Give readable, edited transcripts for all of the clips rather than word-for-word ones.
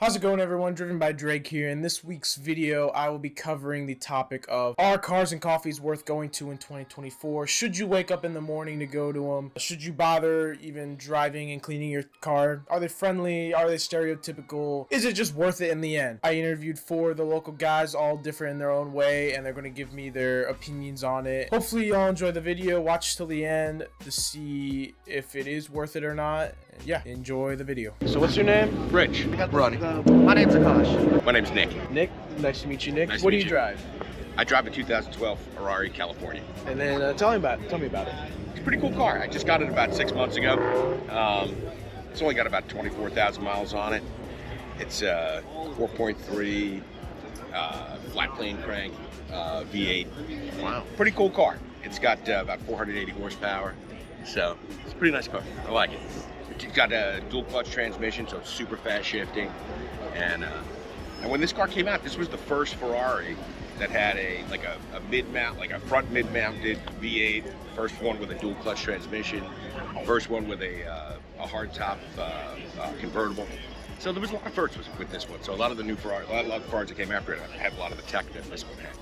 How's it going, everyone? Driven by Drake here. In this week's video, I will be covering the topic of, are cars and coffees worth going to in 2024? Should you wake up in the morning to go to them? Should you bother even driving and cleaning your car? Are they friendly? Are they stereotypical? Is it just worth it in the end? I interviewed 4 of the local guys, all different in their own way, and they're going to give me their opinions on it. Hopefully y'all enjoy the video. Watch till the end to see if it is worth it or not. Yeah, enjoy the video. So what's your name? Rich. Ronnie. My name's Akash. My name's Nick. Nick, nice to meet you, Nick. Nice to What do meet you you. drive? I drive a 2012 Ferrari California. And then tell me about it. It's a pretty cool car. I just got it about 6 months ago. It's only got about 24,000 miles on it. It's a 4.3 flat plane crank V8. Wow. Pretty cool car. It's got about 480 horsepower. So it's a pretty nice car. I like it. It's got a dual clutch transmission, so it's super fast shifting. And when this car came out, this was the first Ferrari that had a mid-mount, like a front mid-mounted V8. First one with a dual clutch transmission. First one with a hard top convertible. So there was a lot of firsts with this one. So a lot of the new Ferrari, a lot of Ferraris that came after it had a lot of the tech that this one had.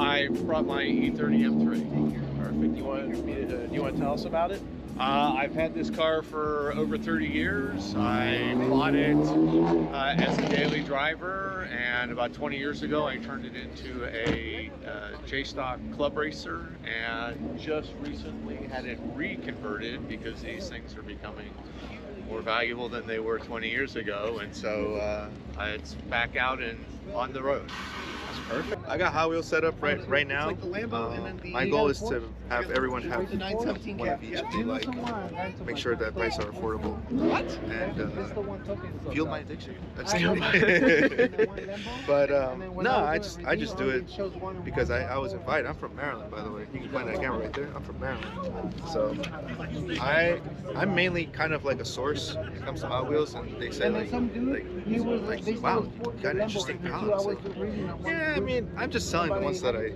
I brought my E30 M3. Perfect. Do you want to tell us about it? I've had this car for over 30 years. I bought it as a daily driver, and about 20 years ago I turned it into a J-Stock club racer, and just recently had it reconverted because these things are becoming more valuable than they were 20 years ago, and so it's back out and on the road. Perfect. I got Hot Wheels set up right now. My goal is to have everyone have one of each if they like. Make sure that prices are affordable. And fuel my addiction. That's But no, I just do it because I was invited. I'm from Maryland, by the way. You can find that camera right there. I'm from Maryland. So I'm mainly kind of like a source when it comes to Hot Wheels, and they say like wow, you got an interesting palette. Like, yeah, I mean, I'm just selling the ones that I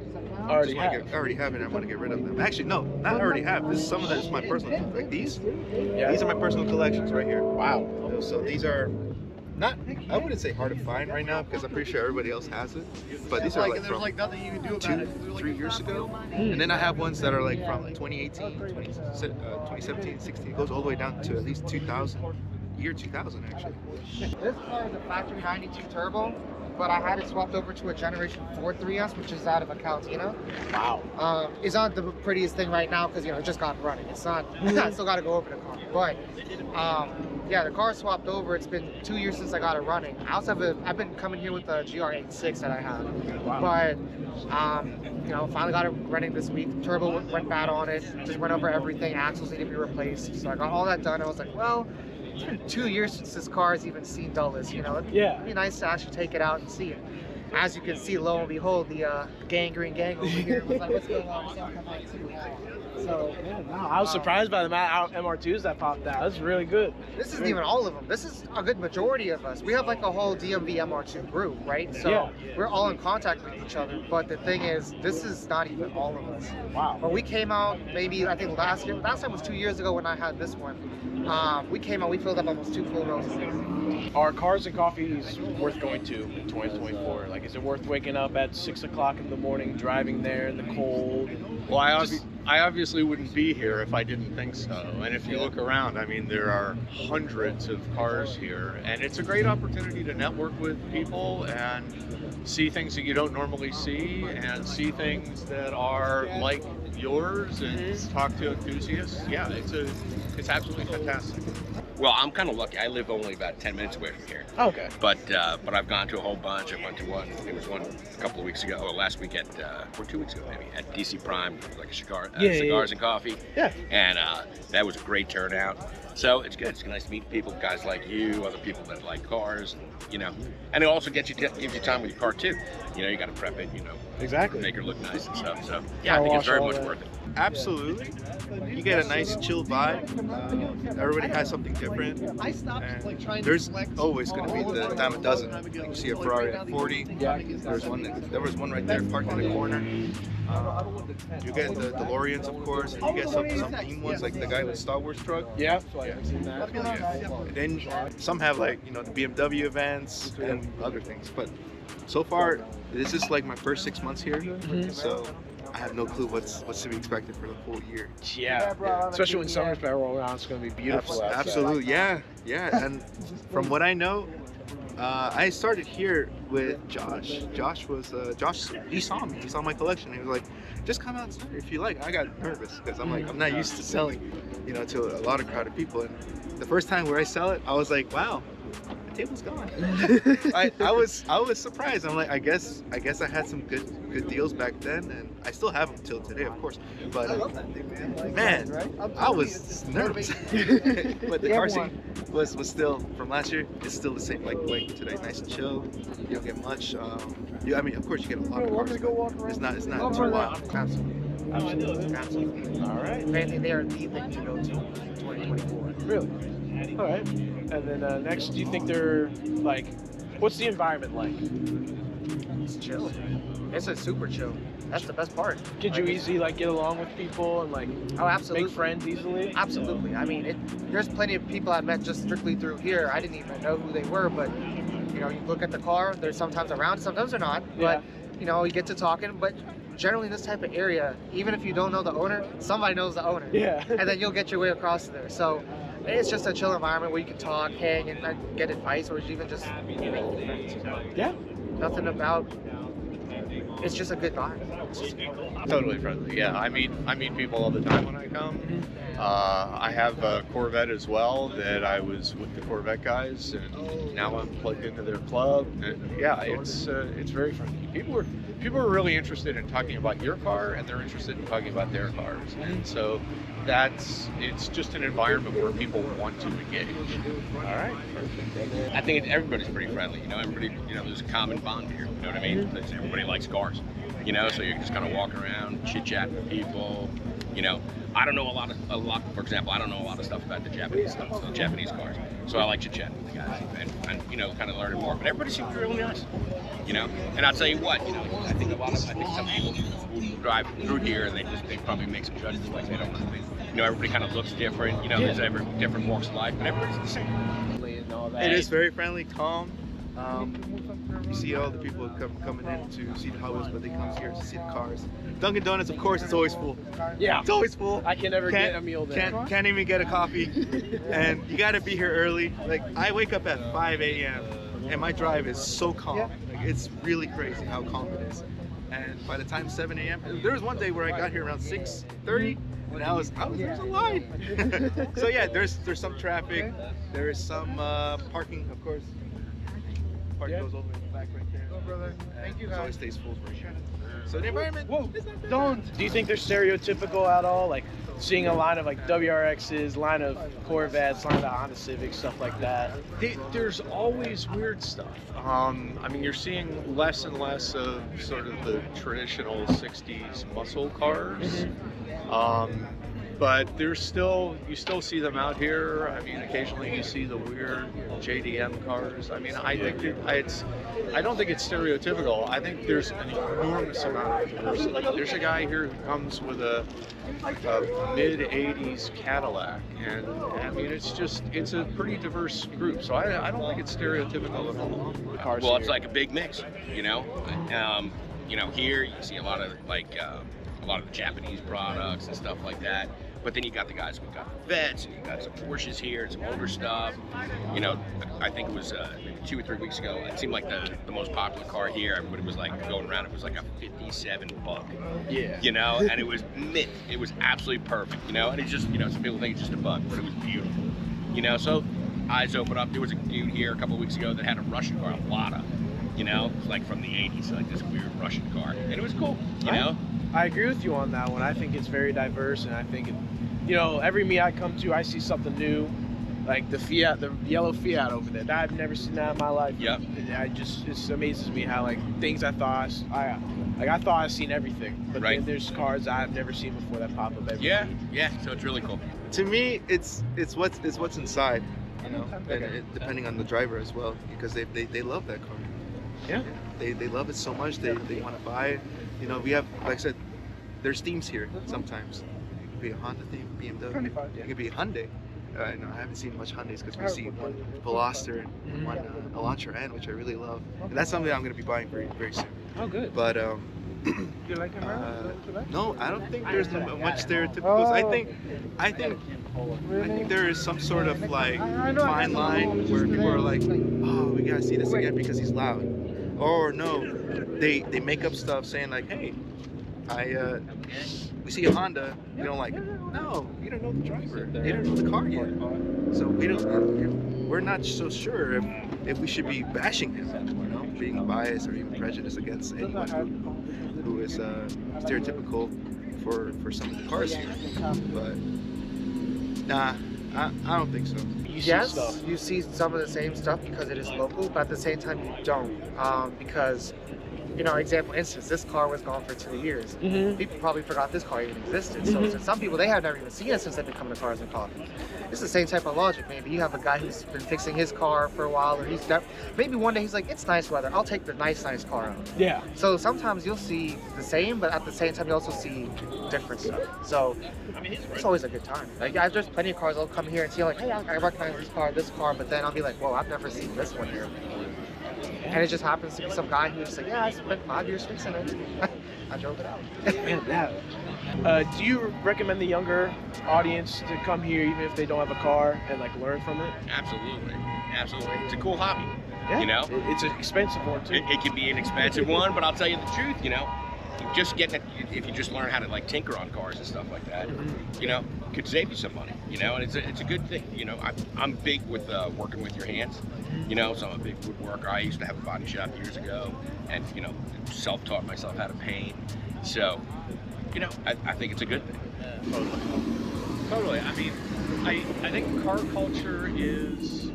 already have, and I want to get rid of them. Actually, no, not already have. This is some of that is my personal, like these. Yeah. These are my personal collections right here. Wow. So these are not, I wouldn't say hard to find right now because I'm pretty sure everybody else has it. But these are like from nothing you can do about it. 2-3 years ago. And then I have ones that are like from 2018, 2017, 16. It goes all the way down to at least 2000. Year 2000 actually. This car is a factory 92 turbo, but I had it swapped over to a Generation 4 3S, which is out of a Caltina. Wow. It's not the prettiest thing right now because it just got running. It's not. I still got to go over the car, but yeah, the car swapped over. It's been 2 years since I got it running. I also have I've been coming here with a GR86 that I have, but finally got it running this week. Turbo went bad on it. Just went over everything. Axles need to be replaced. So I got all that done. I was like, well, it's been 2 years since this car has even seen Dulles. It'd be nice to actually take it out and see it. As you can see, lo and behold, the gangrene gang over here was like, what's going on? So, I was surprised by the amount of MR2s that popped out. That's really good. This isn't even all of them. This is a good majority of us. We have like a whole DMV MR2 group, right? So we're all in contact with each other. But the thing is, this is not even all of us. Wow. When we came out, maybe I think last time was 2 years ago when I had this one. We came out, we filled up almost 2 full rows. Are cars and coffees worth going to in 2024? Like, is it worth waking up at 6 o'clock in the morning, driving there in the cold? Well, I obviously wouldn't be here if I didn't think so. And if you look around, I mean, there are hundreds of cars here, and it's a great opportunity to network with people and see things that you don't normally see, and see things that are like yours, and talk to enthusiasts. Yeah, it's absolutely fantastic. Well, I'm kind of lucky. I live only about 10 minutes away from here. Okay. But I've gone to a whole bunch. I went to one. There was one a couple of weeks ago, or last week or 2 weeks ago maybe, at DC Prime, like a cigars and coffee. Yeah. And that was a great turnout. So it's good. It's nice to meet people, guys like you, other people that like cars, and it also gives you time with your car too. You got to prep it, Exactly. make her look nice and stuff. So yeah, I think it's very much worth it. Absolutely. You get a nice chill vibe. Everybody has something different. And there's always going to be the dime a dozen. Like you see a Ferrari at 40. There was one right there parked in the corner. You get the DeLoreans, of course, and you get some theme ones like the guy with Star Wars truck. Yeah. I've seen that. Then some have like, you know, the BMW events and other things. But so far, this is like my first 6 months here. So I have no clue what's to be expected for the whole year. Yeah, especially when summer's about to roll around, it's going to be beautiful outside. Absolutely, yeah. And from what I know, I started here with Josh. Josh, he saw me. He saw my collection. He was like, just come outside if you like. I got nervous because I'm like, I'm not used to selling, you know, to a lot of crowded people. And the first time where I sell it, I was like, wow, the table's gone. I was surprised. I'm like, I guess I had some good deals back then, and I still have them till today, of course. But man, I was nervous. But the car scene was still from last year. It's still the same like today, nice and chill. You don't get much. I mean, of course you get a lot of cars. It's not too wild. Absolutely. All right. Apparently, they are the thing to go to in 2024. Really? All right. And then next, do you think they're like, what's the environment like? It's chill. It's a super chill. That's the best part. Could you easily like get along with people and like Oh, absolutely. make friends easily? Absolutely. I mean, there's plenty of people I met just strictly through here. I didn't even know who they were, but you know, you look at the car. They're sometimes around, sometimes they're not. Yeah. But you know, you get to talking. But generally, in this type of area, even if you don't know the owner, somebody knows the owner. Yeah. And then you'll get your way across there. So it's just a chill environment where you can talk, hang, and get advice, or even just make friends. Yeah. Nothing about. It's just a good vibe. Totally friendly. Yeah, I meet people all the time when I come. I have a Corvette as well that I was with the Corvette guys, and now I'm plugged into their club. And yeah, it's very friendly. People are really interested in talking about your car, and they're interested in talking about their cars. And so it's just an environment where people want to engage. All right. I think everybody's pretty friendly. You know, there's a common bond here. You know what I mean? Because everybody likes cars. You know, so you're just kind of walking around, chit-chatting with people. You know, I don't know a lot. For example, I don't know a lot of stuff about the Japanese cars. So I like chit-chatting with the guys and you know, kind of learning more. But everybody seems really nice. You know, and I'll tell you what. You know, I think some people who drive through here and they probably make some judgments like they don't. You know, everybody kind of looks different. You know, there's different walks of life, but everybody's the same. And all that. It is very friendly, calm. You see all the people coming in to see the Hot Wheels, but they come here to see the cars. Dunkin' Donuts, of course, it's always full. Yeah. It's always full. I can never get a meal there. Can't even get a coffee. And you gotta be here early. Like, I wake up at 5 a.m. and my drive is so calm. Like, it's really crazy how calm it is. And by the time 7 a.m., there was one day where I got here around 6:30, and there's a line. So yeah, there's some traffic. There is some parking, of course. Parking goes over in the back right there. brother. Thank you, It guys. always stays full for sure. So the environment. Do you think they're stereotypical at all? Like seeing a line of like WRXs, line of Corvettes, line of Honda Civics, stuff like that. There's always weird stuff. I mean, you're seeing less and less of sort of the traditional 60s muscle cars. But you still see them out here. I mean, occasionally you see the weird JDM cars. I mean, I don't think it's stereotypical. I think there's an enormous amount of diversity. There's a guy here who comes with a mid-'80s Cadillac, and I mean, it's a pretty diverse group. So I don't think it's stereotypical at all. Cars Well, here. it's like a big mix, you know. Here you see a lot of the Japanese products and stuff like that. But then you got the guys who got Vets, and you got some Porsches here, and some older stuff. You know, I think it was 2 or 3 weeks ago. It seemed like the most popular car here. Everybody was like going around. It was like a '57 Bug. Yeah. You know, and it was mint. It was absolutely perfect. You know, and it's just, you know, some people think it's just a Bug, but it was beautiful. You know, so eyes open up. There was a dude here a couple of weeks ago that had a Russian car, a Lada. You know, like from the '80s, like this weird Russian car, and it was cool. You know. I agree with you on that one. I think it's very diverse, and I think, every meet I come to, I see something new, like the yellow Fiat over there. I've never seen that in my life. Yep. It just amazes me how things I thought I've seen everything, but Right. then there's cars I've never seen before that pop up every Yeah, meet. yeah. So it's really cool. To me, it's what's inside, you know, Okay. and depending on the driver as well, because they love that car. Yeah. They love it so much they want to buy it. You know, we have, like I said, there's themes here sometimes. It could be a Honda theme, BMW. 25, yeah. It could be a Hyundai. know I haven't seen much Hyundais because we've seen one Veloster and one Elantra N, which I really love. And that's something I'm going to be buying very, very soon. Oh, good. But You like him, no, I don't think there's much stereotypicals. I think there is some sort of like fine line where people are like, oh, we gotta see this again because he's loud, or no, they make up stuff saying like, hey, we see a Honda, we don't like it. No, you don't know the driver, you don't know the car yet, so we're not so sure if we should be bashing him, you know, being biased or even prejudiced against anyone who is stereotypical for some of the cars here. But nah, I don't think so. Yes, you see some of the same stuff because it is local, but at the same time you don't, because, you know, instance, this car was gone for 2 years. People probably forgot this car even existed. So to some people, they have never even seen it since they've been coming to Cars and Coffee. It's the same type of logic. Maybe you have a guy who's been fixing his car for a while, or maybe one day he's like, it's nice weather, I'll take the nice car out. Yeah. So sometimes you'll see the same, but at the same time you also see different stuff. So it's always a good time. Like, there's plenty of cars I'll come here and see, like, hey, I recognize this car, but then I'll be like, whoa, I've never seen this one here. And it just happens to be some guy who's like, yeah, I spent 5 years fixing it. I drove it out. Do you recommend the younger audience to come here even if they don't have a car and like learn from it? Absolutely. It's a cool hobby. Yeah. You know, It's an expensive one too. it can be an expensive one, but I'll tell you the truth. You know, just getting it, if you just learn how to like tinker on cars and stuff like that, you know, could save you some money. You know, and it's a good thing. You know, I'm big with working with your hands. You know, so I'm a big woodworker. I used to have a body shop years ago, and you know, self-taught myself how to paint. So, you know, I think it's a good thing. Totally. I mean, I think car culture is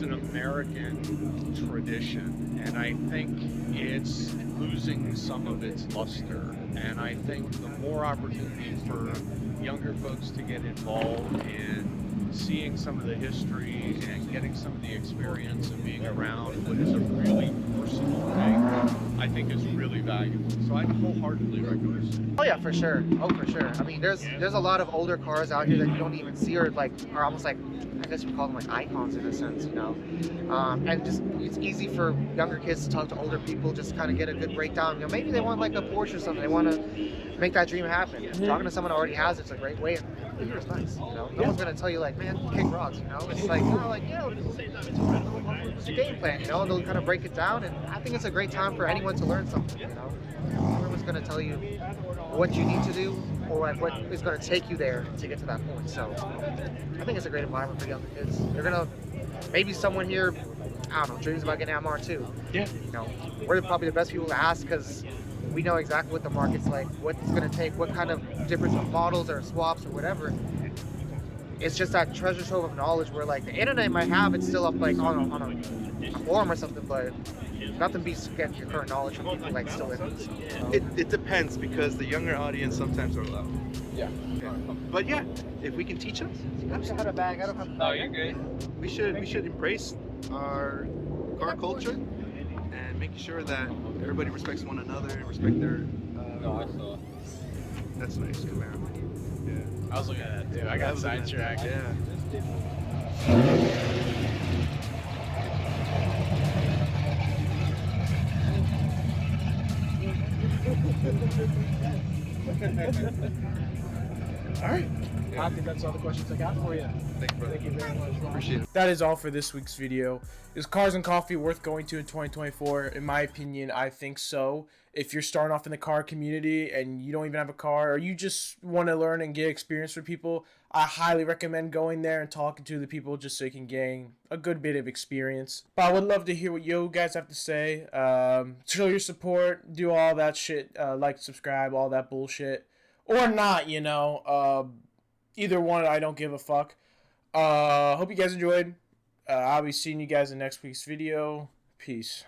an American tradition, and I think it's losing some of its luster. And I think the more opportunity for younger folks to get involved in seeing some of the history and getting some of the experience of being around what is a really personal thing, I think is really valuable. So I wholeheartely recommend it. Oh yeah, for sure. Oh, for sure. I mean, there's a lot of older cars out here that you don't even see, or almost like, I guess you call them like icons in a sense, you know. And just it's easy for younger kids to talk to older people, just kind of get a good breakdown. You know, maybe they want like a Porsche or something. They want to make that dream happen. Talking to someone who already has it's a great way. And it's nice. You know, no one's gonna tell you like, man, kick rocks. You know, it's like, what's your game plan? You know, and they'll kind of break it down. And I think it's a great time for anyone to learn something. You know, everyone's gonna tell you what you need to do or like what is going to take you there to get to that point. So I think it's a great environment for younger kids. They're gonna, maybe someone here, I don't know, dreams about getting an MR2. Yeah. You know, we're probably the best people to ask because we know exactly what the market's like, what it's going to take, what kind of different models or swaps or whatever. It's just that treasure trove of knowledge where like the internet might have it still up like on a forum or something, but nothing beats getting your current knowledge from people like still in it. It depends because the younger audience sometimes are loud. Yeah. But yeah, if we can teach them, I don't have a bag. I don't have a bag. Oh, you're good. we should embrace our car culture and making sure that everybody respects one another and respect their. No, I saw. That's nice, Camaro. Yeah. I was looking at that too. I got sidetracked. Yeah. All right. I think that's all the questions I got for you. Thanks, brother. Thank you very much. Appreciate it. That is all for this week's video. Is Cars and Coffee worth going to in 2024? In my opinion, I think so. If you're starting off in the car community and you don't even have a car, or you just want to learn and get experience for people, I highly recommend going there and talking to the people just so you can gain a good bit of experience. But I would love to hear what you guys have to say. Show your support, do all that shit, like, subscribe, all that bullshit. Or not, you know. Either one, I don't give a fuck. Hope you guys enjoyed. I'll be seeing you guys in next week's video. Peace.